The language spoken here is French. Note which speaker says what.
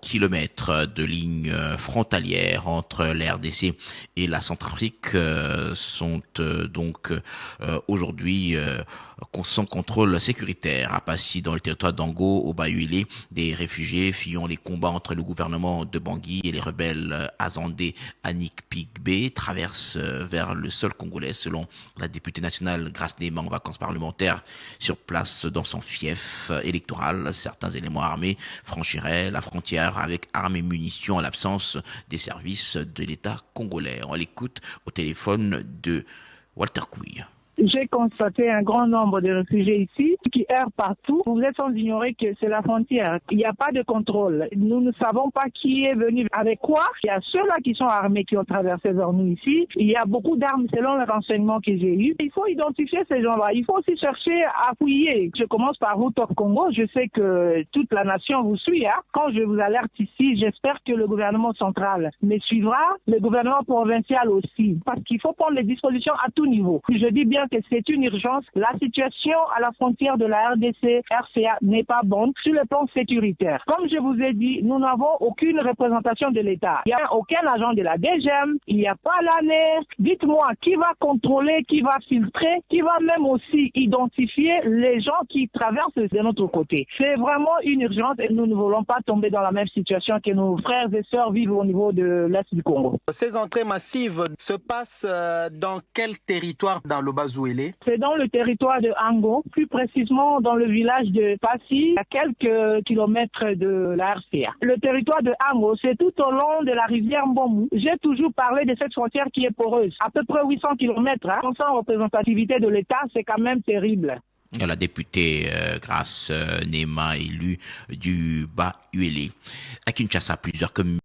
Speaker 1: Kilomètres de lignes frontalières entre la RDC et la Centrafrique sont donc aujourd'hui sans contrôle sécuritaire. À Passy, dans le territoire d'Ango, au Bayuélé, des réfugiés fuyant les combats entre le gouvernement de Bangui et les rebelles azandais Annick Pigbe traversent vers le sol congolais, selon la députée nationale Grace Nema en vacances parlementaires sur place dans son fief électoral. Certains éléments armés franchiraient la frontière avec armes et munitions à l'absence des services de l'État congolais. On l'écoute au téléphone de Walter Couille.
Speaker 2: J'ai constaté un grand nombre de réfugiés ici qui errent partout. Vous êtes sans ignorer que c'est la frontière. Il n'y a pas de contrôle. Nous ne savons pas qui est venu avec quoi. Il y a ceux-là qui sont armés qui ont traversé vers nous ici. Il y a beaucoup d'armes selon les renseignements que j'ai eus. Il faut identifier ces gens-là. Il faut aussi chercher à fouiller. Je commence par Route of Congo. Je sais que toute la nation vous suit. Quand je vous alerte ici, j'espère que le gouvernement central me suivra, le gouvernement provincial aussi. Parce qu'il faut prendre les dispositions à tout niveau. Je dis bien que c'est une urgence. La situation à la frontière de la RDC-RCA n'est pas bonne sur le plan sécuritaire. Comme je vous ai dit, nous n'avons aucune représentation de l'État. Il n'y a aucun agent de la DGM, il n'y a pas l'ANER. Dites-moi, qui va contrôler, qui va filtrer, qui va même aussi identifier les gens qui traversent de notre côté. C'est vraiment une urgence et nous ne voulons pas tomber dans la même situation que nos frères et sœurs vivent au niveau de l'Est du Congo.
Speaker 3: Ces entrées massives se passent dans quel territoire dans le Bazouélé?
Speaker 2: C'est dans le territoire de Ango, plus précisément dans le village de Passy, à quelques kilomètres de la RCA. Le territoire de Ango, c'est tout au long de la rivière Mbomou. J'ai toujours parlé de cette frontière qui est poreuse. À peu près 800 kilomètres, sans représentativité de l'État, c'est quand même terrible.
Speaker 1: La députée Grace Nema, élue du Bas-Uélé. À Kinshasa, plusieurs communes